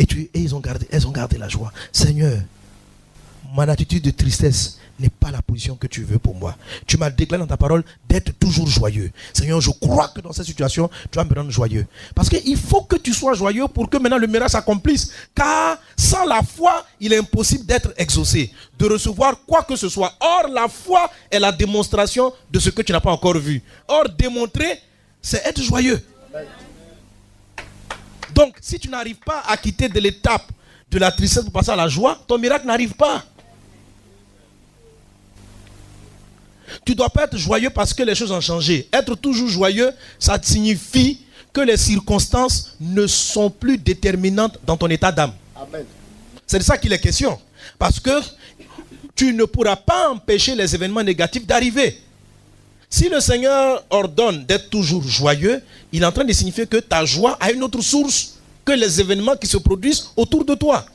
Et elles ont gardé la joie. Seigneur, mon attitude de tristesse n'est pas la position que tu veux pour moi. Tu m'as déclaré dans ta parole d'être toujours joyeux. Seigneur, je crois que dans cette situation, tu vas me rendre joyeux. Parce qu'il faut que tu sois joyeux pour que maintenant le miracle s'accomplisse. Car sans la foi, il est impossible d'être exaucé, de recevoir quoi que ce soit. Or, la foi est la démonstration de ce que tu n'as pas encore vu. Or, démontrer, c'est être joyeux. Donc, si tu n'arrives pas à quitter de l'étape de la tristesse pour passer à la joie, ton miracle n'arrive pas. Tu ne dois pas être joyeux parce que les choses ont changé. Être toujours joyeux, ça signifie que les circonstances ne sont plus déterminantes dans ton état d'âme. Amen. C'est de ça qu'il est question. Parce que tu ne pourras pas empêcher les événements négatifs d'arriver. Si le Seigneur ordonne d'être toujours joyeux, il est en train de signifier que ta joie a une autre source que les événements qui se produisent autour de toi.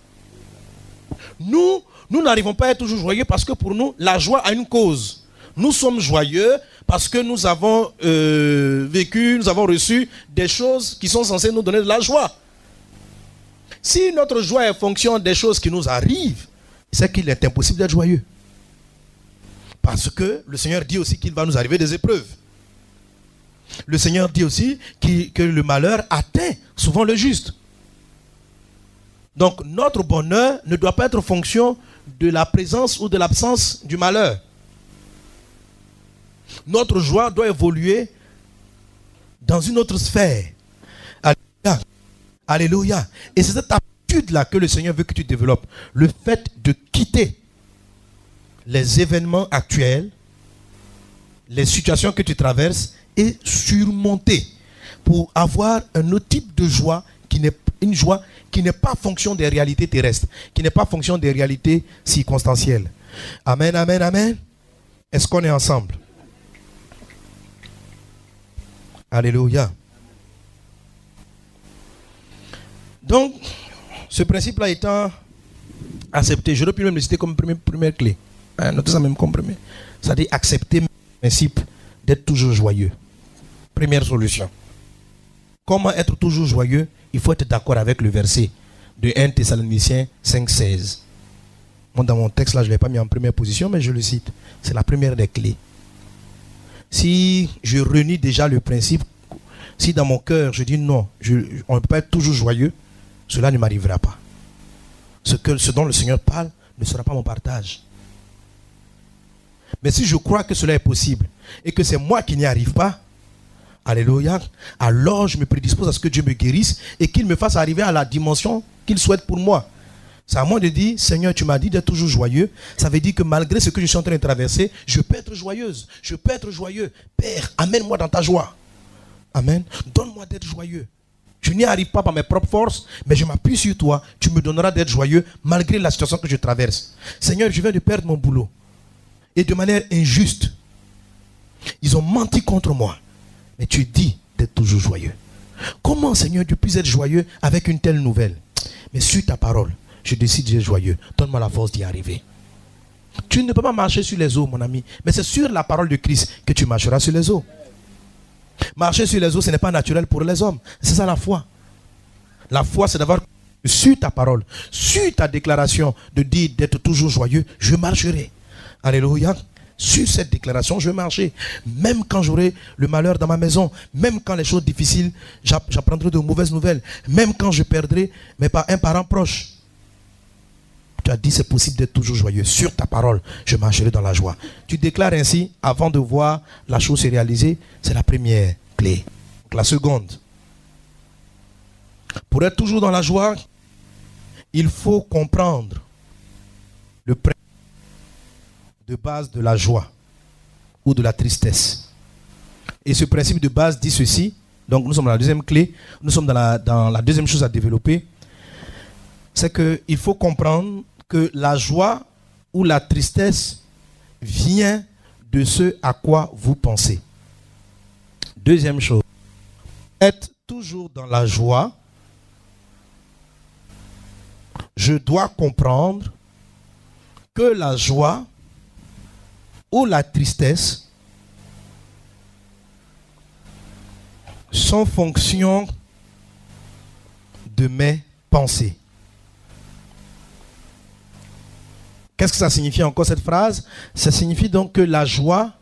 Nous n'arrivons pas à être toujours joyeux parce que pour nous, la joie a une cause. Nous sommes joyeux parce que nous avons vécu, nous avons reçu des choses qui sont censées nous donner de la joie. Si notre joie est fonction des choses qui nous arrivent, c'est qu'il est impossible d'être joyeux. Parce que le Seigneur dit aussi qu'il va nous arriver des épreuves. Le Seigneur dit aussi que le malheur atteint souvent le juste. Donc notre bonheur ne doit pas être fonction de la présence ou de l'absence du malheur. Notre joie doit évoluer dans une autre sphère. Alléluia. Alléluia. Et c'est cette habitude-là que le Seigneur veut que tu développes. Le fait de quitter les événements actuels, les situations que tu traverses et surmonter pour avoir un autre type de joie qui n'est une joie qui n'est pas fonction des réalités terrestres, qui n'est pas fonction des réalités circonstancielles. Amen, amen, amen. Est-ce qu'on est ensemble? Alléluia. Donc, ce principe-là étant accepté, j'aurais pu même le citer comme première clé. Notez ça même comme premier. C'est-à-dire accepter le principe d'être toujours joyeux. Première solution. Comment être toujours joyeux? Il faut être d'accord avec le verset de 1 Thessaloniciens 5,16. Moi, dans mon texte, là, je ne l'ai pas mis en première position, mais je le cite. C'est la première des clés. Si je renie déjà le principe, si dans mon cœur, je dis non, on ne peut pas être toujours joyeux, cela ne m'arrivera pas. Ce dont le Seigneur parle ne sera pas mon partage. Mais si je crois que cela est possible et que c'est moi qui n'y arrive pas, alléluia, alors je me prédispose à ce que Dieu me guérisse et qu'il me fasse arriver à la dimension qu'il souhaite pour moi. C'est à moi de dire, Seigneur, tu m'as dit d'être toujours joyeux. Ça veut dire que malgré ce que je suis en train de traverser, je peux être joyeuse. Je peux être joyeux. Père, amène-moi dans ta joie. Amen. Donne-moi d'être joyeux. Je n'y arrive pas par mes propres forces, mais je m'appuie sur toi. Tu me donneras d'être joyeux malgré la situation que je traverse. Seigneur, je viens de perdre mon boulot. Et de manière injuste. Ils ont menti contre moi. Mais tu dis d'être toujours joyeux. Comment, Seigneur, tu puisses être joyeux avec une telle nouvelle? Mais sur ta parole, je décide d'être joyeux. Donne-moi la force d'y arriver. Tu ne peux pas marcher sur les eaux, mon ami. Mais c'est sur la parole de Christ que tu marcheras sur les eaux. Marcher sur les eaux, ce n'est pas naturel pour les hommes. C'est ça la foi. La foi, c'est d'avoir sur ta parole, sur ta déclaration de dire d'être toujours joyeux, je marcherai. Alléluia. Sur cette déclaration, je vais marcher. Même quand j'aurai le malheur dans ma maison, même quand les choses difficiles, j'apprendrai de mauvaises nouvelles, même quand je perdrai un parent proche. Tu as dit c'est possible d'être toujours joyeux. Sur ta parole, je marcherai dans la joie. Tu déclares ainsi avant de voir la chose se réaliser. C'est la première clé. Donc, la seconde. Pour être toujours dans la joie, il faut comprendre le principe de base de la joie ou de la tristesse. Et ce principe de base dit ceci. Donc nous sommes dans la deuxième clé. Nous sommes dans la deuxième chose à développer. C'est qu'il faut comprendre que la joie ou la tristesse vient de ce à quoi vous pensez. Deuxième chose. Être toujours dans la joie, je dois comprendre que la joie ou la tristesse sont fonction de mes pensées. Qu'est-ce que ça signifie encore cette phrase? Ça signifie donc que la joie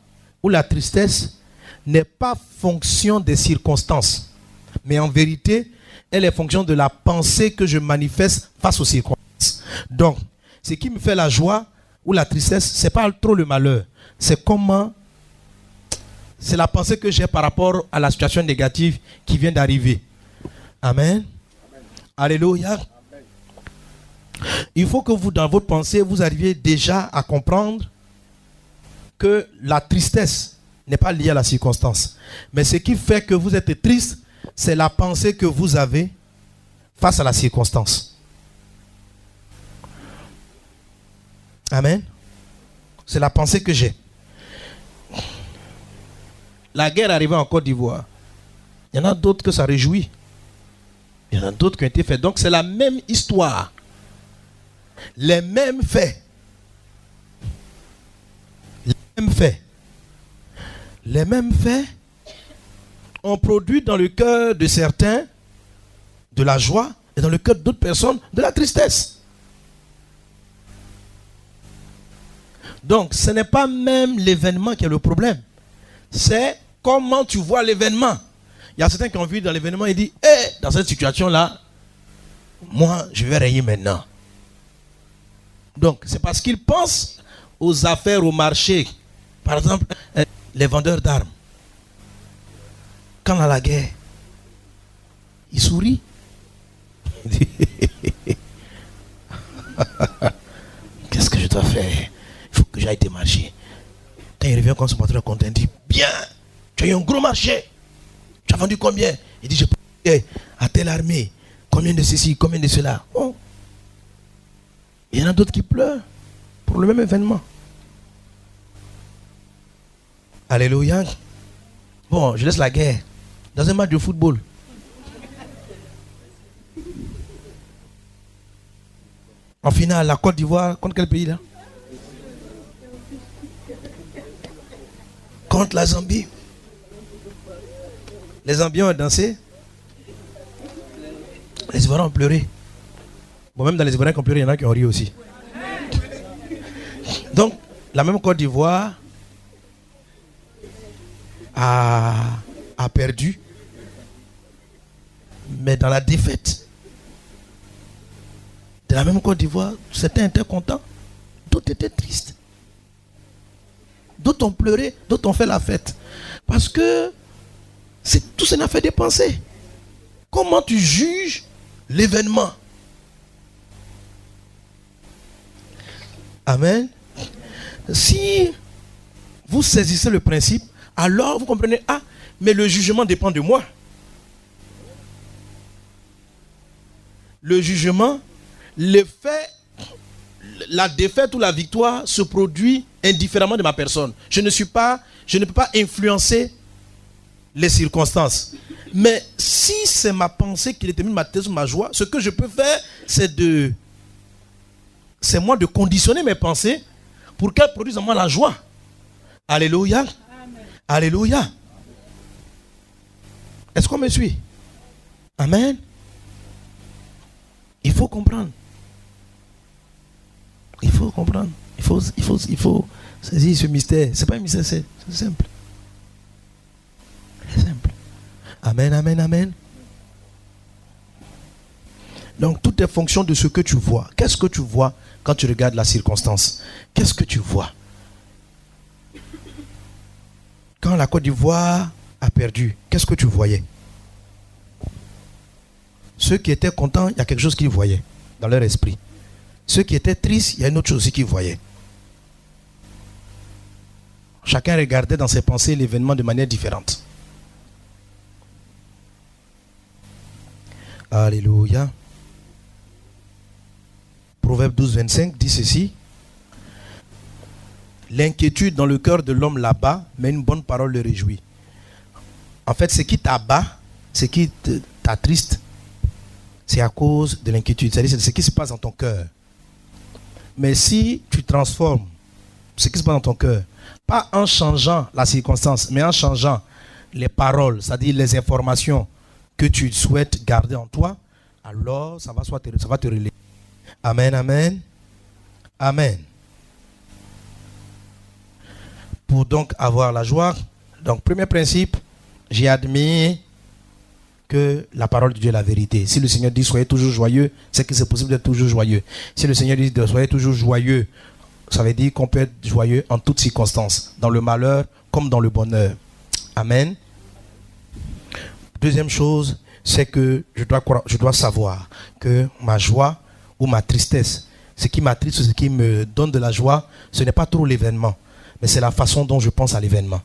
ou la tristesse n'est pas fonction des circonstances, mais en vérité, elle est fonction de la pensée que je manifeste face aux circonstances. Donc, ce qui me fait la joie ou la tristesse, ce n'est pas trop le malheur. C'est la pensée que j'ai par rapport à la situation négative qui vient d'arriver. Amen. Alléluia. Il faut que vous, dans votre pensée, vous arriviez déjà à comprendre que la tristesse n'est pas liée à la circonstance. Mais ce qui fait que vous êtes triste, c'est la pensée que vous avez face à la circonstance. Amen. C'est la pensée que j'ai. La guerre arrivée en Côte d'Ivoire. Il y en a d'autres que ça réjouit. Il y en a d'autres qui ont été faits. Donc c'est la même histoire. Les mêmes faits. Les mêmes faits. Les mêmes faits ont produit dans le cœur de certains de la joie et dans le cœur d'autres personnes de la tristesse. Donc ce n'est pas même l'événement qui est le problème. C'est comment tu vois l'événement. Il y a certains qui ont vu dans l'événement et disent, dans cette situation-là, moi, je vais régner maintenant. Donc, c'est parce qu'ils pensent aux affaires, au marché. Par exemple, les vendeurs d'armes. Quand on a la guerre, ils sourient. Ils disent, qu'est-ce que je dois faire? Il faut que j'aille démarcher. Quand il revient comme son patron content, il dit, bien, tu as eu un gros marché. Tu as vendu combien? Il dit, je peux à telle armée. Combien de ceci, combien de cela? Oh. Il y en a d'autres qui pleurent pour le même événement. Alléluia. Bon, je laisse la guerre. Dans un match de football. En finale, la Côte d'Ivoire, contre quel pays là? Contre la Zambie. Les Zambiens ont dansé. Les Ivoiriens ont pleuré. Bon, même dans les Ivoiriens qui ont pleuré, il y en a qui ont ri aussi. Donc, la même Côte d'Ivoire a perdu. Mais dans la défaite de la même Côte d'Ivoire, certains étaient contents, d'autres étaient tristes. D'autres ont pleuré, d'autres ont fait la fête. Parce que tout ça n'a fait des pensées. Comment tu juges l'événement? Amen. Si vous saisissez le principe, alors vous comprenez, mais le jugement dépend de moi. Le jugement, le fait, la défaite ou la victoire se produit indifféremment de ma personne. Je ne peux pas influencer les circonstances. Mais si c'est ma pensée qui détermine ma thèse ou ma joie, ce que je peux faire, c'est moi de conditionner mes pensées pour qu'elles produisent en moi la joie. Alléluia. Amen. Alléluia. Est-ce qu'on me suit? Amen. Il faut comprendre. Il faut comprendre. Il faut saisir ce mystère. Ce n'est pas un mystère, c'est simple. C'est simple. Amen, amen, amen. Donc, tout est fonction de ce que tu vois. Qu'est-ce que tu vois quand tu regardes la circonstance? Qu'est-ce que tu vois? Quand la Côte d'Ivoire a perdu, qu'est-ce que tu voyais? Ceux qui étaient contents, il y a quelque chose qu'ils voyaient dans leur esprit. Ceux qui étaient tristes, il y a une autre chose aussi qu'ils voyaient. Chacun regardait dans ses pensées l'événement de manière différente. Alléluia. Proverbe 12, 25 dit ceci. L'inquiétude dans le cœur de l'homme l'abat, mais une bonne parole le réjouit. En fait, ce qui t'abat, ce qui t'attriste, c'est à cause de l'inquiétude. C'est-à-dire, c'est ce qui se passe dans ton cœur. Mais si tu transformes ce qui se passe dans ton cœur, pas en changeant la circonstance, mais en changeant les paroles, c'est-à-dire les informations que tu souhaites garder en toi, alors ça va te relayer. Amen, amen. Amen. pour donc avoir la joie. Donc, premier principe, j'ai admis que la parole de Dieu est la vérité. Si le Seigneur dit soyez toujours joyeux, c'est que c'est possible d'être toujours joyeux. Si le Seigneur dit soyez toujours joyeux, ça veut dire qu'on peut être joyeux en toutes circonstances, dans le malheur comme dans le bonheur. Amen. Deuxième chose, c'est que je dois savoir que ma joie ou ma tristesse, ce qui m'attriste, ce qui me donne de la joie, ce n'est pas trop l'événement, mais c'est la façon dont je pense à l'événement.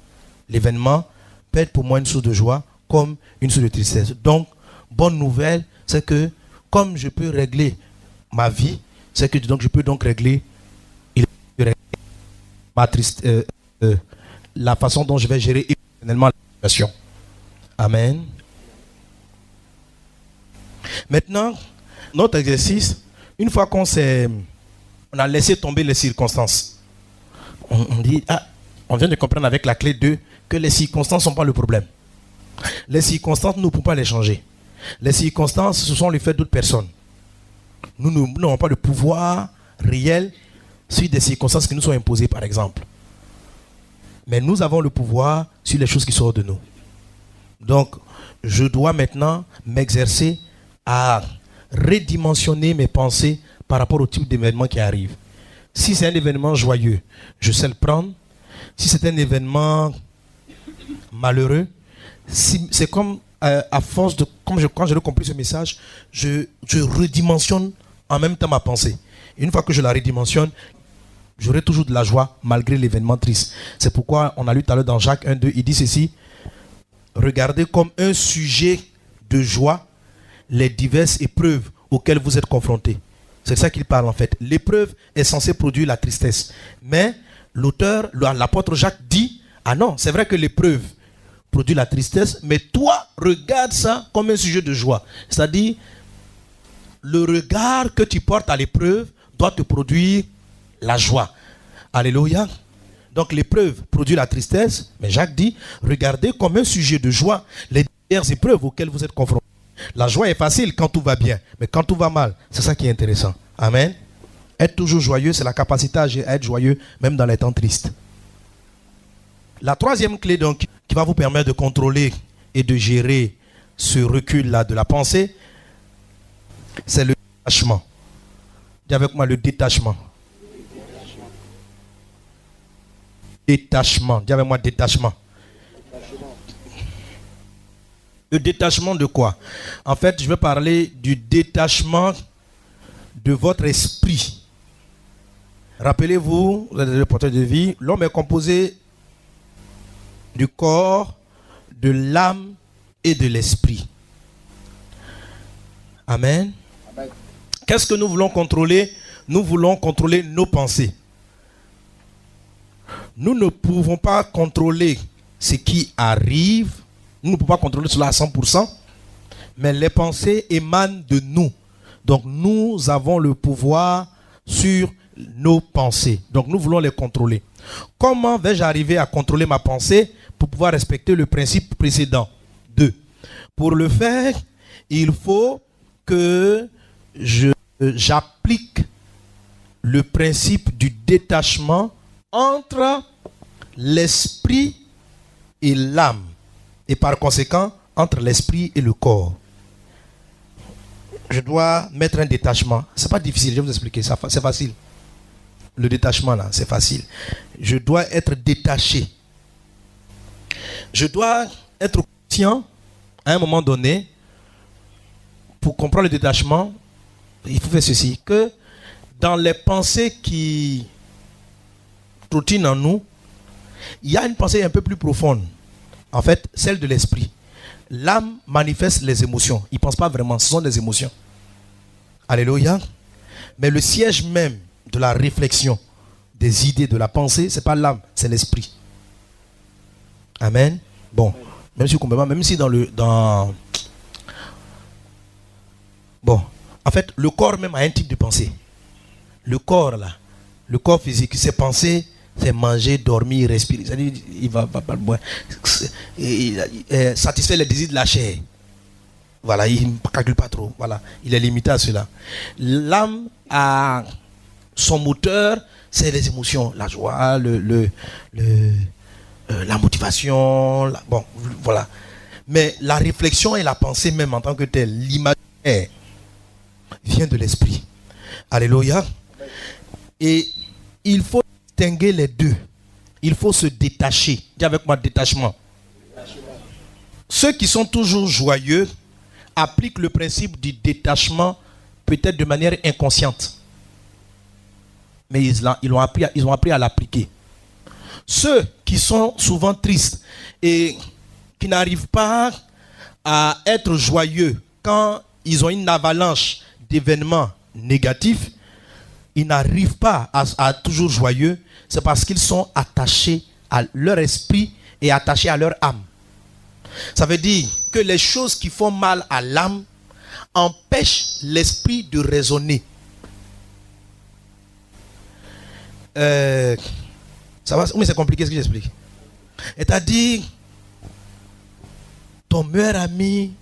L'événement peut être pour moi une source de joie comme une source de tristesse. Donc, bonne nouvelle, c'est que comme je peux régler ma vie, c'est que donc je peux donc régler ma tristesse, la façon dont je vais gérer émotionnellement la situation. Amen. Maintenant, notre exercice, une fois qu'on a laissé tomber les circonstances, on dit, on vient de comprendre avec la clé 2 que les circonstances ne sont pas le problème. Les circonstances, nous ne pouvons pas les changer. Les circonstances, ce sont les faits d'autres personnes. Nous n'avons pas de pouvoir réel sur des circonstances qui nous sont imposées, par exemple. Mais nous avons le pouvoir sur les choses qui sortent de nous. Donc, je dois maintenant m'exercer à redimensionner mes pensées par rapport au type d'événement qui arrive. Si c'est un événement joyeux, je sais le prendre. Si c'est un événement malheureux, c'est comme à force de, quand j'ai compris ce message, je redimensionne en même temps ma pensée. Une fois que je la redimensionne, j'aurai toujours de la joie malgré l'événement triste. C'est pourquoi on a lu tout à l'heure dans Jacques 1:2, il dit ceci: regardez comme un sujet de joie les diverses épreuves auxquelles vous êtes confrontés. C'est ça qu'il parle en fait. L'épreuve est censée produire la tristesse. Mais l'auteur, l'apôtre Jacques dit, ah non, c'est vrai que l'épreuve produit la tristesse, mais toi, regarde ça comme un sujet de joie. C'est-à-dire, le regard que tu portes à l'épreuve doit te produire la joie. Alléluia. Donc l'épreuve produit la tristesse, mais Jacques dit, regardez comme un sujet de joie les diverses épreuves auxquelles vous êtes confrontés. La joie est facile quand tout va bien, mais quand tout va mal, c'est ça qui est intéressant. Amen. Être toujours joyeux, c'est la capacité à être joyeux même dans les temps tristes. La troisième clé donc qui va vous permettre de contrôler et de gérer ce recul-là de la pensée, c'est le détachement. Dis avec moi le détachement. Détachement. Dis avec moi détachement. Le détachement de quoi? En fait, je vais parler du détachement de votre esprit. Rappelez-vous, vous êtes le porteur de vie, l'homme est composé du corps, de l'âme et de l'esprit. Amen. Amen. Qu'est-ce que nous voulons contrôler? Nous voulons contrôler nos pensées. Nous ne pouvons pas contrôler ce qui arrive. Nous ne pouvons pas contrôler cela à 100%. Mais les pensées émanent de nous. Donc nous avons le pouvoir sur nos pensées. Donc nous voulons les contrôler. Comment vais-je arriver à contrôler ma pensée pour pouvoir respecter le principe précédent? 2. Pour le faire, il faut que j'applique le principe du détachement entre l'esprit et l'âme. Et par conséquent, entre l'esprit et le corps. Je dois mettre un détachement. Ce n'est pas difficile, je vais vous expliquer. C'est facile. Le détachement, là, c'est facile. Je dois être détaché. Je dois être conscient, à un moment donné, pour comprendre le détachement, il faut faire ceci, que dans les pensées qui trottinent en nous, il y a une pensée un peu plus profonde. En fait, celle de l'esprit. L'âme manifeste les émotions. Il ne pense pas vraiment, ce sont des émotions. Alléluia. Mais le siège même de la réflexion, des idées, de la pensée, ce n'est pas l'âme, c'est l'esprit. Amen. Bon, même si vous comprenez pas, même si Bon, en fait, le corps même a un type de pensée. Le corps là, le corps physique, ses pensées, c'est manger, dormir, respirer. C'est-à-dire, il va satisfaire les désirs de la chair. Voilà, il ne calcule pas trop. Voilà, il est limité à cela. L'âme a son moteur, c'est les émotions, la joie, la motivation, bon, voilà. Mais la réflexion et la pensée même en tant que telle, l'imaginaire, vient de l'esprit. Alléluia. Et il faut distinguer les deux. Il faut se détacher. Dis avec moi, détachement. Ceux qui sont toujours joyeux appliquent le principe du détachement peut-être de manière inconsciente. Mais ils ont appris à l'appliquer. Ceux qui sont souvent tristes et qui n'arrivent pas à être joyeux quand ils ont une avalanche d'événements négatifs, ils n'arrivent pas à toujours joyeux, c'est parce qu'ils sont attachés à leur esprit et attachés à leur âme. Ça veut dire que les choses qui font mal à l'âme empêchent l'esprit de raisonner. Ça va, mais c'est compliqué ce que j'explique. C'est-à-dire, ton meilleur ami,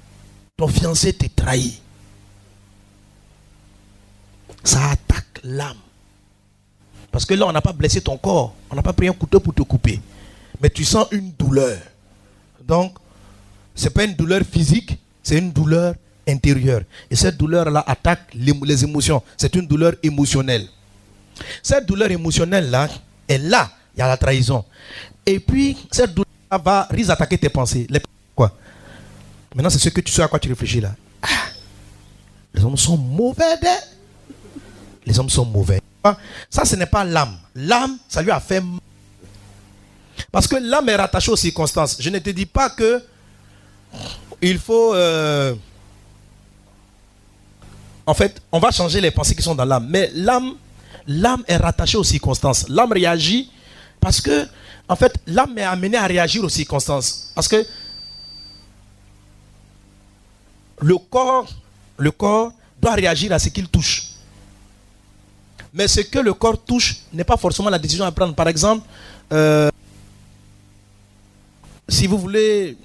ton fiancé te trahit. Ça attaque l'âme. Parce que là, on n'a pas blessé ton corps. On n'a pas pris un couteau pour te couper. Mais tu sens une douleur. Donc, ce n'est pas une douleur physique, c'est une douleur intérieure. Et cette douleur-là attaque les émotions. C'est une douleur émotionnelle. Cette douleur émotionnelle-là est là. Il y a la trahison. Et puis, cette douleur risque d'attaquer tes pensées. Quoi? Maintenant, c'est ce à quoi tu réfléchis là. Ah, les hommes sont mauvais. Les hommes sont mauvais. Ça, ce n'est pas l'âme. L'âme, ça lui a fait mal. Parce que l'âme est rattachée aux circonstances. Je ne te dis pas que il faut... En fait, on va changer les pensées qui sont dans l'âme. Mais l'âme est rattachée aux circonstances. L'âme réagit parce que, en fait, l'âme est amenée à réagir aux circonstances. Parce que le corps doit réagir à ce qu'il touche. Mais ce que le corps touche n'est pas forcément la décision à prendre. Par exemple, si vous voulez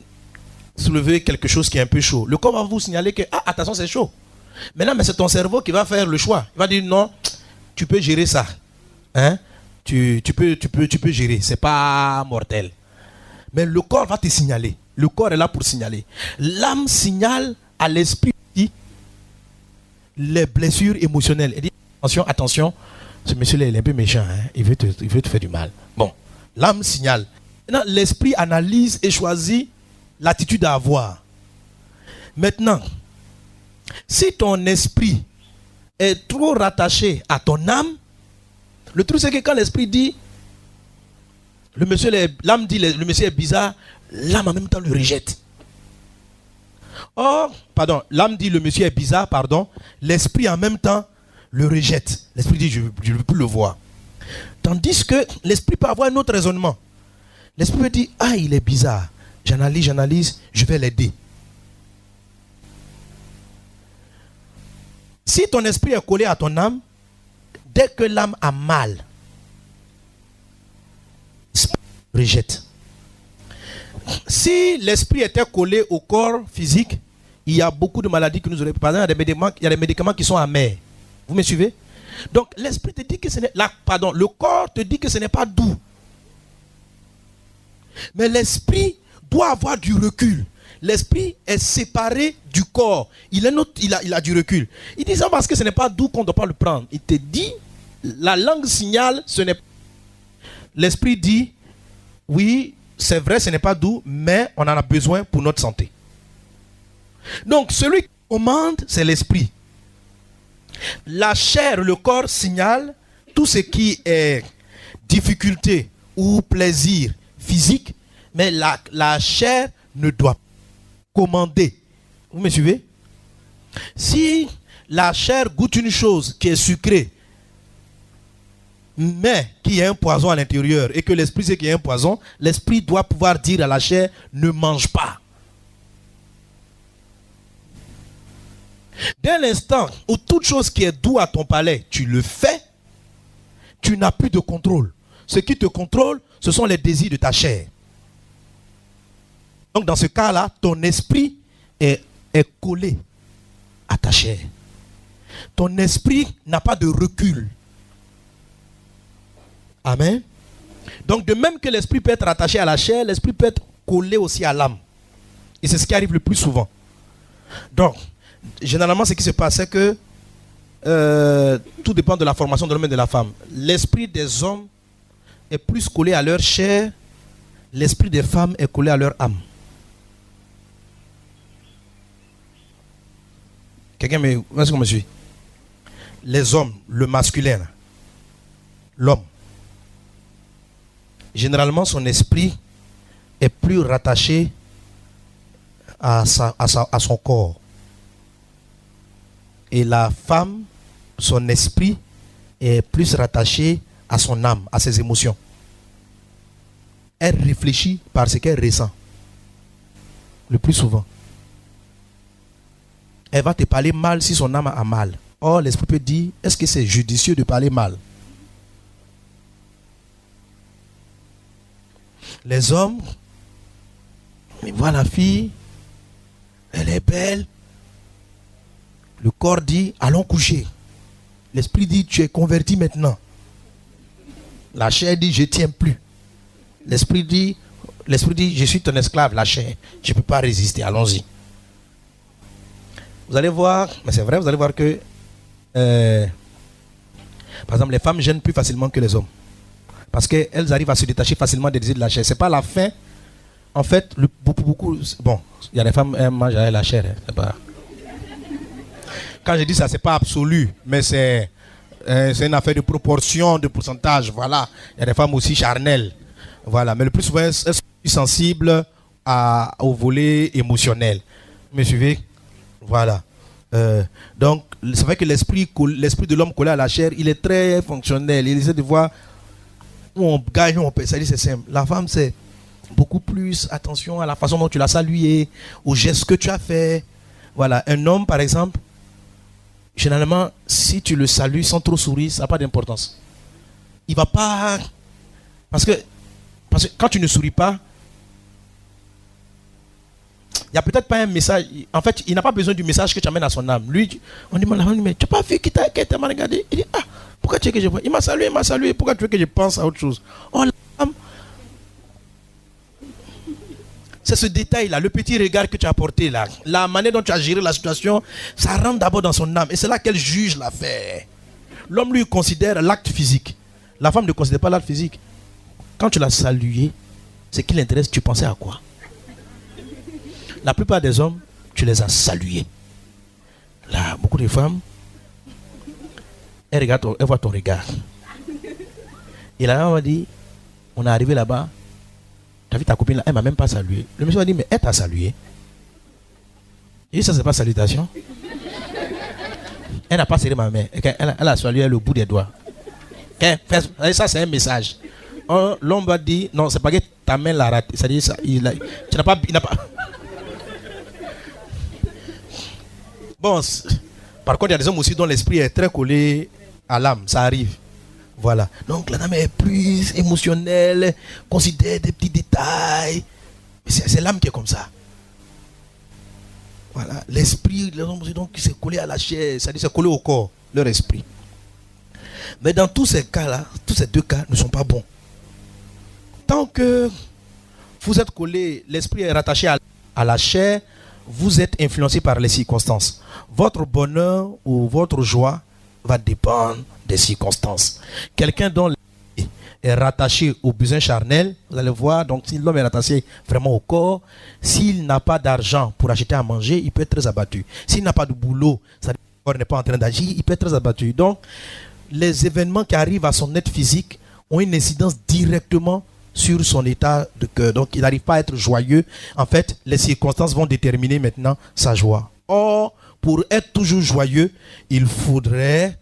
soulever quelque chose qui est un peu chaud, le corps va vous signaler que, ah, attention, c'est chaud. Maintenant, mais c'est ton cerveau qui va faire le choix. Il va dire, non, tu peux gérer ça. Hein? Tu peux gérer. C'est pas mortel. Mais le corps va te signaler. Le corps est là pour signaler. L'âme signale à l'esprit les blessures émotionnelles. Il dit, attention, ce monsieur-là, il est un peu méchant. Hein? Il veut te faire du mal. Bon, l'âme signale. Maintenant, l'esprit analyse et choisit l'attitude à avoir. Maintenant, si ton esprit est trop rattaché à ton âme, le truc c'est que quand l'esprit dit, l'âme dit le monsieur est bizarre, l'âme en même temps le rejette. L'âme dit le monsieur est bizarre, l'esprit en même temps le rejette. L'esprit dit je ne veux plus le voir. Tandis que l'esprit peut avoir un autre raisonnement. L'esprit peut dire, ah, il est bizarre. J'analyse, je vais l'aider. Si ton esprit est collé à ton âme, dès que l'âme a mal, rejette. Si l'esprit était collé au corps physique, il y a beaucoup de maladies que nous aurions. Par exemple, il y a des médicaments qui sont amers. Vous me suivez? Donc l'esprit te dit que le corps te dit que ce n'est pas doux. Mais l'esprit doit avoir du recul. L'esprit est séparé du corps. Il a du recul. Il dit ça parce que ce n'est pas doux qu'on ne doit pas le prendre. Il te dit, la langue signale, ce n'est pas. L'esprit dit, oui, c'est vrai, ce n'est pas doux, mais on en a besoin pour notre santé. Donc, celui qui commande, c'est l'esprit. La chair, le corps signale tout ce qui est difficulté ou plaisir physique, mais la chair ne doit pas commander. Vous me suivez? Si la chair goûte une chose qui est sucrée, mais qui a un poison à l'intérieur, et que l'esprit sait qu'il y a un poison, l'esprit doit pouvoir dire à la chair, ne mange pas. Dès l'instant où toute chose qui est doux à ton palais, tu le fais, tu n'as plus de contrôle. Ce qui te contrôle, ce sont les désirs de ta chair. Donc dans ce cas-là, ton esprit est collé à ta chair. Ton esprit n'a pas de recul. Amen. Donc de même que l'esprit peut être attaché à la chair, l'esprit peut être collé aussi à l'âme. Et c'est ce qui arrive le plus souvent. Donc, généralement, ce qui se passe, c'est que tout dépend de la formation de l'homme et de la femme. L'esprit des hommes est plus collé à leur chair, l'esprit des femmes est collé à leur âme. Quelqu'un me suit? Les hommes, le masculin, l'homme, généralement son esprit est plus rattaché à son corps. Et la femme, son esprit est plus rattaché à son âme, à ses émotions. Elle réfléchit par ce qu'elle ressent. Le plus souvent. Elle va te parler mal si son âme a mal. Or, l'esprit peut dire, est-ce que c'est judicieux de parler mal? Les hommes, ils voient la fille, elle est belle. Le corps dit, allons coucher. L'esprit dit, tu es converti maintenant. La chair dit, je ne tiens plus. L'esprit dit, je suis ton esclave, la chair. Je ne peux pas résister, allons-y. Vous allez voir, mais c'est vrai, vous allez voir que, par exemple, les femmes gênent plus facilement que les hommes. Parce qu'elles arrivent à se détacher facilement des désirs de la chair. Ce n'est pas la faim. En fait, beaucoup, bon, il y a des femmes qui mangent la chair. Hein, c'est pas... Quand je dis ça, ce n'est pas absolu, mais c'est une affaire de proportion, de pourcentage. Voilà. Il y a des femmes aussi charnelles. Voilà. Mais le plus souvent, elles sont plus sensibles au volet émotionnel. Vous me suivez? Voilà. Donc, c'est vrai que l'esprit de l'homme collé à la chair, il est très fonctionnel. Il essaie de voir où on gagne, où on perd. Ça dit, c'est simple. La femme, c'est beaucoup plus attention à la façon dont tu l'as salué, aux gestes que tu as fait. Voilà. Un homme, par exemple, généralement, si tu le salues sans trop sourire, ça n'a pas d'importance. Il va pas... Parce que quand tu ne souris pas, il n'y a peut-être pas un message. En fait, il n'a pas besoin du message que tu amènes à son âme. Lui, on dit, mais tu n'as pas vu qu'il t'a regardé. Il dit, ah, pourquoi tu veux que je vois? Il m'a salué. Pourquoi tu veux que je pense à autre chose? Oh, l'âme. C'est ce détail-là, le petit regard que tu as porté là, la manière dont tu as géré la situation, ça rentre d'abord dans son âme. Et c'est là qu'elle juge l'affaire. L'homme, lui, considère l'acte physique. La femme ne considère pas l'acte physique. Quand tu l'as salué, ce qui l'intéresse, tu pensais à quoi? La plupart des hommes, tu les as salués. Là, beaucoup de femmes, elles voient ton regard. Et la femme va dire, on est arrivé là-bas, tu as vu ta copine là, elle ne m'a même pas salué. Le monsieur va dire, mais elle t'a salué. Et dit, ça, c'est pas salutation. Elle n'a pas serré ma main. Elle a salué le bout des doigts. Ça, c'est un message. L'homme va dire, non, c'est pas que ta main l'a raté. C'est-à-dire, il n'a pas... Bon, par contre, il y a des hommes aussi dont l'esprit est très collé à l'âme. Ça arrive. Voilà. Donc, la dame est plus émotionnelle, considère des petits détails. Mais c'est l'âme qui est comme ça. Voilà. L'esprit, les hommes aussi, donc, qui s'est collé à la chair, c'est-à-dire c'est collé au corps, leur esprit. Mais dans tous ces cas-là, tous ces deux cas ne sont pas bons. Tant que vous êtes collé, l'esprit est rattaché à la chair, vous êtes influencé par les circonstances. Votre bonheur ou votre joie va dépendre des circonstances. Quelqu'un dont l'esprit est rattaché aux besoins charnels, vous allez voir, donc si l'homme est rattaché vraiment au corps, s'il n'a pas d'argent pour acheter à manger, il peut être très abattu. S'il n'a pas de boulot, ça, le corps n'est pas en train d'agir, il peut être très abattu. Donc, les événements qui arrivent à son être physique ont une incidence directement sur son état de cœur. Donc, il n'arrive pas à être joyeux. En fait, les circonstances vont déterminer maintenant sa joie. Or, pour être toujours joyeux, il faudrait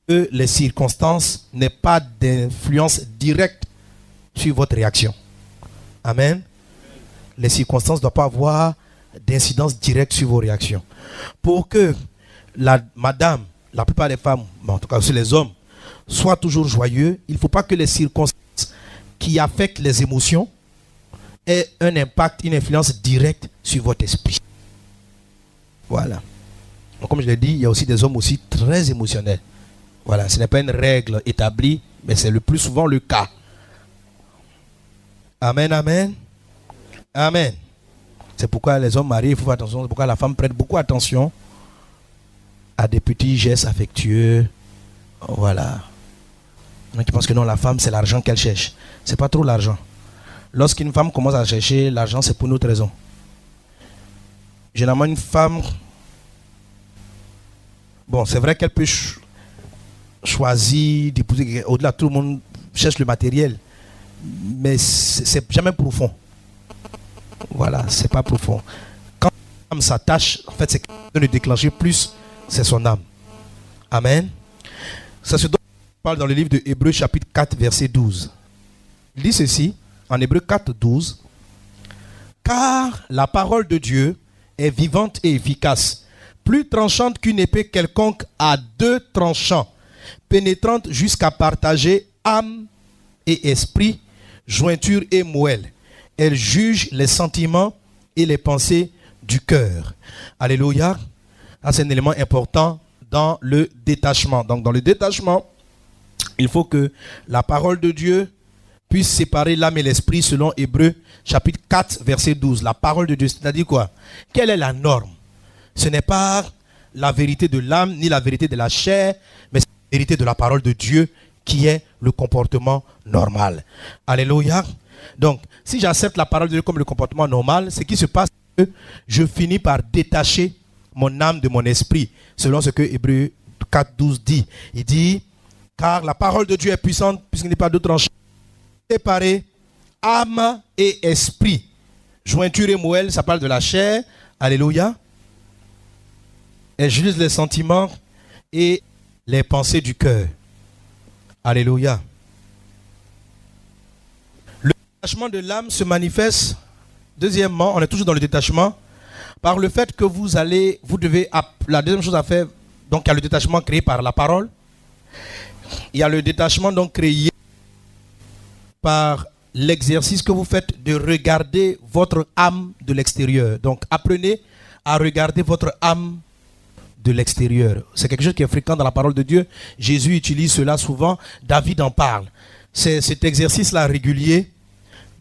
que les circonstances n'aient pas d'influence directe sur votre réaction. Amen. Les circonstances ne doivent pas avoir d'incidence directe sur vos réactions. Pour que la plupart des femmes, en tout cas aussi les hommes, soient toujours joyeux, il ne faut pas que les circonstances qui affectent les émotions aient un impact, une influence directe sur votre esprit. Voilà. Donc, comme je l'ai dit, il y a aussi des hommes aussi très émotionnels. Voilà, ce n'est pas une règle établie, mais c'est le plus souvent le cas. Amen, amen. Amen. C'est pourquoi les hommes mariés, il faut faire attention. C'est pourquoi la femme prête beaucoup attention à des petits gestes affectueux. Voilà. Il y en a qui pensent que non, la femme, c'est l'argent qu'elle cherche. C'est pas trop l'argent. Lorsqu'une femme commence à chercher l'argent, c'est pour une autre raison. Généralement, une femme, bon, c'est vrai qu'elle peut choisir d'épouser. Au-delà, tout le monde cherche le matériel. Mais c'est jamais profond. Voilà, c'est pas profond. Quand la femme s'attache, en fait, c'est qu'elle peut le déclencher plus, c'est son âme. Amen. C'est ce dont on parle dans le livre de Hébreux chapitre 4, verset 12. Il dit ceci, en Hébreux 4, 12. Car la parole de Dieu est vivante et efficace, plus tranchante qu'une épée quelconque à deux tranchants, pénétrante jusqu'à partager âme et esprit, jointure et moelle. Elle juge les sentiments et les pensées du cœur. Alléluia. C'est un élément important dans le détachement. Donc dans le détachement, il faut que la parole de Dieu puisse séparer l'âme et l'esprit selon Hébreux chapitre 4 verset 12. La parole de Dieu, c'est-à-dire quoi? Quelle est la norme? Ce n'est pas la vérité de l'âme ni la vérité de la chair, mais c'est la vérité de la parole de Dieu qui est le comportement normal. Alléluia. Donc, si j'accepte la parole de Dieu comme le comportement normal, ce qui se passe, c'est que je finis par détacher mon âme de mon esprit, selon ce que Hébreux 4, 12 dit. Il dit, car la parole de Dieu est puissante, puisqu'il n'est pas de tranchant, séparer âme et esprit. Jointure et moelle, ça parle de la chair. Alléluia. Elle juge les sentiments et les pensées du cœur. Alléluia. Le détachement de l'âme se manifeste, deuxièmement, on est toujours dans le détachement, par le fait que vous devez, la deuxième chose à faire, donc il y a le détachement créé par la parole, il y a le détachement donc créé par l'exercice que vous faites de regarder votre âme de l'extérieur. Donc apprenez à regarder votre âme de l'extérieur. C'est quelque chose qui est fréquent dans la parole de Dieu. Jésus utilise cela souvent. David en parle. C'est cet exercice-là régulier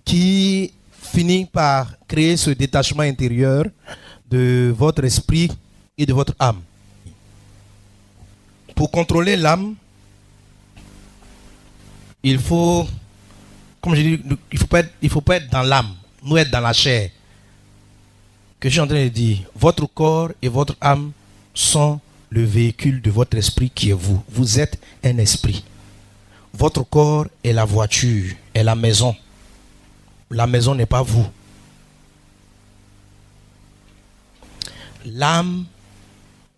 qui finit par créer ce détachement intérieur de votre esprit et de votre âme. Pour contrôler l'âme, il faut, comme je dis, il faut pas être dans l'âme, nous être dans la chair. Que je suis en train de dire, votre corps et votre âme sont le véhicule de votre esprit qui est vous. Vous êtes un esprit. Votre corps est la voiture, est la maison. La maison n'est pas vous. L'âme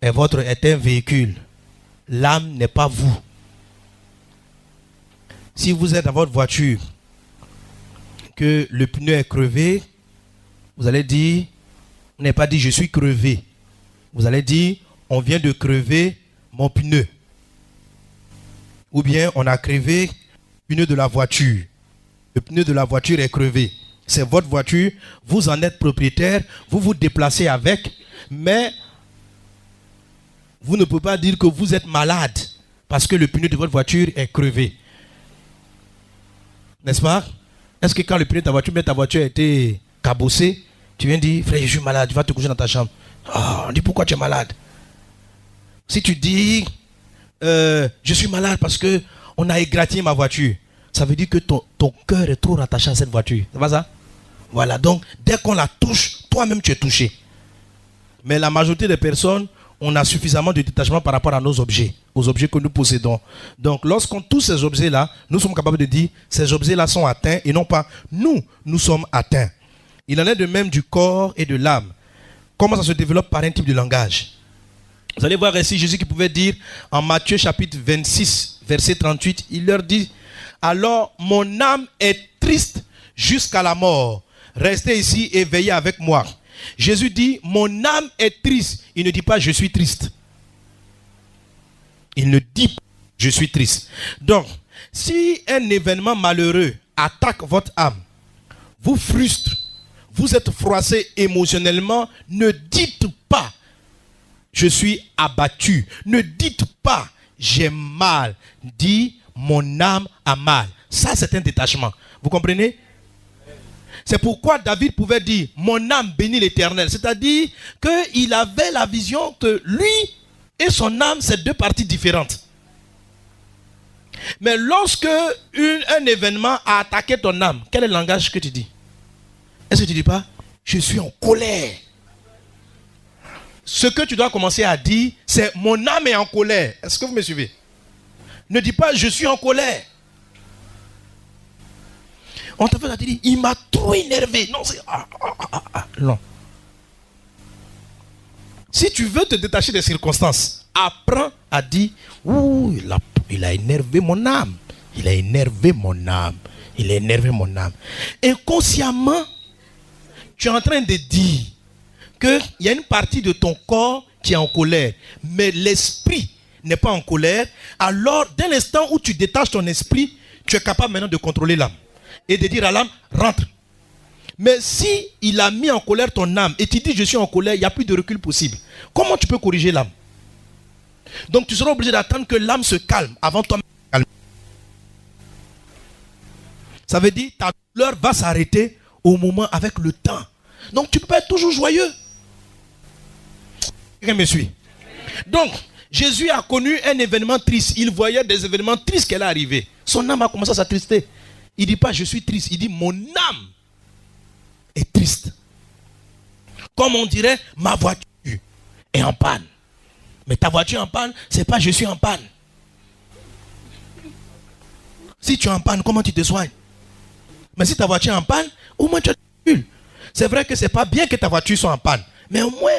est un véhicule. L'âme n'est pas vous. Si vous êtes dans votre voiture, que le pneu est crevé, vous allez dire, vous n'avez pas dit je suis crevé. Vous allez dire, on vient de crever mon pneu. Ou bien on a crevé le pneu de la voiture. Le pneu de la voiture est crevé. C'est votre voiture, vous en êtes propriétaire, vous vous déplacez avec, mais vous ne pouvez pas dire que vous êtes malade parce que le pneu de votre voiture est crevé. N'est-ce pas? Est-ce que quand le pneu de ta voiture a été cabossé, tu viens dire, frère, je suis malade, tu vas te coucher dans ta chambre. On dit, pourquoi tu es malade? Si tu dis, je suis malade parce qu'on a égratigné ma voiture, ça veut dire que ton cœur est trop rattaché à cette voiture. C'est pas ça? Voilà, donc dès qu'on la touche, toi-même tu es touché. Mais la majorité des personnes, on a suffisamment de détachement par rapport à nos objets, aux objets que nous possédons. Donc lorsqu'on touche ces objets-là, nous sommes capables de dire, ces objets-là sont atteints et non pas nous sommes atteints. Il en est de même du corps et de l'âme. Comment ça se développe par un type de langage? Vous allez voir ici Jésus qui pouvait dire en Matthieu chapitre 26, verset 38, il leur dit, alors mon âme est triste jusqu'à la mort. Restez ici et veillez avec moi. Jésus dit, mon âme est triste. Il ne dit pas, je suis triste. Il ne dit pas, je suis triste. Donc, si un événement malheureux attaque votre âme, vous frustre, vous êtes froissé émotionnellement, ne dites pas, je suis abattu. Ne dites pas, j'ai mal. Dis, mon âme a mal. Ça, c'est un détachement. Vous comprenez? C'est pourquoi David pouvait dire, mon âme bénit l'Éternel. C'est-à-dire qu'il avait la vision que lui et son âme, c'est deux parties différentes. Mais lorsque un événement a attaqué ton âme, quel est le langage que tu dis? Est-ce que tu ne dis pas, je suis en colère? Ce que tu dois commencer à dire, c'est mon âme est en colère. Est-ce que vous me suivez? Ne dis pas, je suis en colère. On t'a fait à dire, il m'a trop énervé. Non, c'est... Non. Si tu veux te détacher des circonstances, apprends à dire, ouh, il a énervé mon âme. Il a énervé mon âme. Il a énervé mon âme. Inconsciemment, tu es en train de dire qu'il y a une partie de ton corps qui est en colère, mais l'esprit n'est pas en colère. Alors, dès l'instant où tu détaches ton esprit, tu es capable maintenant de contrôler l'âme et de dire à l'âme, rentre. Mais si il a mis en colère ton âme et tu dis je suis en colère, il n'y a plus de recul possible. Comment tu peux corriger l'âme? Donc tu seras obligé d'attendre que l'âme se calme avant toi-même de te calmer. Ça veut dire ta douleur va s'arrêter au moment avec le temps. Donc tu peux être toujours joyeux. Quelqu'un me suit? Donc Jésus a connu un événement triste. Il voyait des événements tristes qu'elle est arrivée. Son âme a commencé à s'attrister. Il ne dit pas je suis triste. Il dit mon âme est triste. Comme on dirait ma voiture est en panne. Mais ta voiture en panne, c'est pas je suis en panne. Si tu es en panne, comment tu te soignes? Mais si ta voiture est en panne, au moins tu as le recul. C'est vrai que c'est pas bien que ta voiture soit en panne. Mais au moins,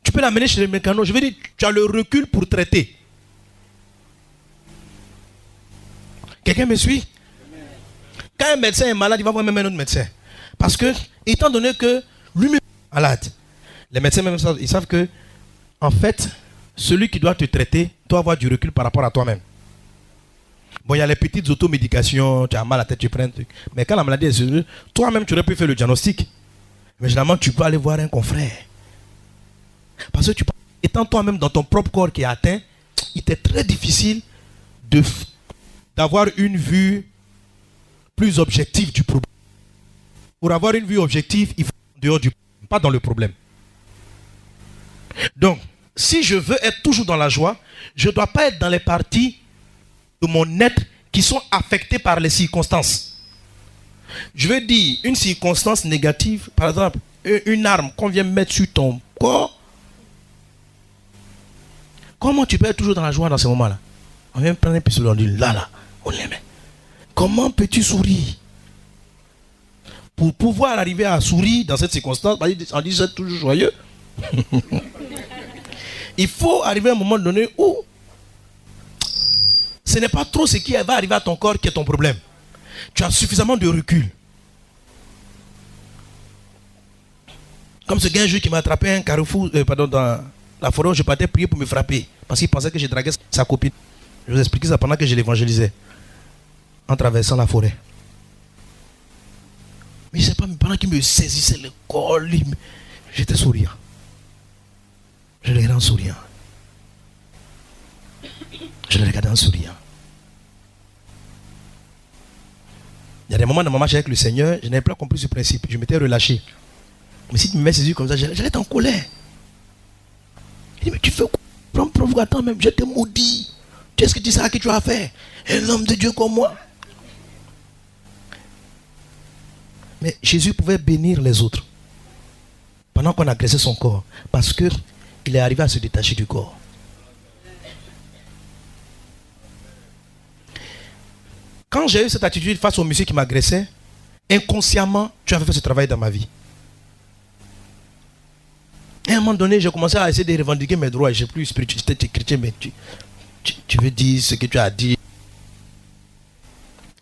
tu peux l'amener chez le mécano. Je veux dire, tu as le recul pour traiter. Quelqu'un me suit? Quand un médecin est malade, il va voir même un autre médecin. Parce que, étant donné que lui-même est malade, les médecins même ils savent que, en fait, celui qui doit te traiter doit avoir du recul par rapport à toi-même. Bon, il y a les petites automédications, tu as mal à la tête, tu prends un truc. Mais quand la maladie est sérieuse, toi-même tu aurais pu faire le diagnostic. Mais généralement, tu peux aller voir un confrère. Parce que étant toi-même dans ton propre corps qui est atteint, il est très difficile d'avoir une vue plus objective du problème. Pour avoir une vue objective, il faut en dehors du problème, pas dans le problème. Donc, si je veux être toujours dans la joie, je ne dois pas être dans les parties de mon être qui sont affectées par les circonstances. Je veux dire, une circonstance négative, par exemple, une arme qu'on vient mettre sur ton corps, comment tu peux être toujours dans la joie dans ce moment-là? On vient prendre un pistolet, on dit là, on les met. Comment peux-tu sourire? Pour pouvoir arriver à sourire dans cette circonstance, on dit c'est toujours joyeux. Il faut arriver à un moment donné où ce n'est pas trop ce qui va arriver à ton corps qui est ton problème. Tu as suffisamment de recul. Comme ce gars un jour qui m'a attrapé un carrefour, dans la forêt où je partais prier pour me frapper. Parce qu'il pensait que j'ai dragué sa copine. Je vous expliquais ça pendant que je l'évangélisais. En traversant la forêt. Mais je ne sais pas, mais pendant qu'il me saisissait le corps, j'étais souriant. Je le regardais en souriant. Je le regardais en souriant. Il y a des moments dans ma marche avec le Seigneur, je n'avais pas compris ce principe. Je m'étais relâché. Mais si tu me mets saisi comme ça, j'allais être en colère. Il dit, mais tu fais quoi? Prends attends même, je te maudis. Qu'est-ce que tu sais que tu as fait? Un homme de Dieu comme moi. Mais Jésus pouvait bénir les autres pendant qu'on agressait son corps. Parce qu'il est arrivé à se détacher du corps. Quand j'ai eu cette attitude face au monsieur qui m'agressait, inconsciemment, tu avais fait ce travail dans ma vie. Et à un moment donné, j'ai commencé à essayer de revendiquer mes droits. Je n'ai plus spirituel, j'étais chrétien, mais tu veux dire ce que tu as dit.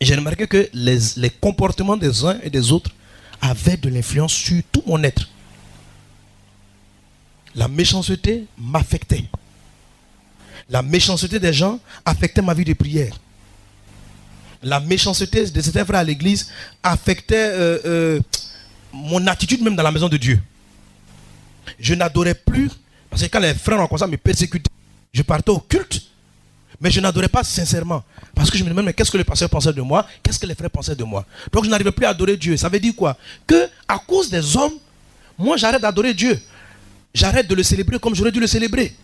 Et j'ai remarqué que les comportements des uns et des autres avaient de l'influence sur tout mon être. La méchanceté m'affectait. La méchanceté des gens affectait ma vie de prière. La méchanceté de certains frères à l'église affectait mon attitude même dans la maison de Dieu. Je n'adorais plus, parce que quand les frères ont commencé à me persécuter, je partais au culte, Mais je n'adorais pas sincèrement. Parce que je me demandais, mais qu'est-ce que le pasteur pensait de moi? Qu'est-ce que les frères pensaient de moi? Donc je n'arrivais plus à adorer Dieu. Ça veut dire quoi? Que à cause des hommes, moi j'arrête d'adorer Dieu. J'arrête de le célébrer comme j'aurais dû le célébrer.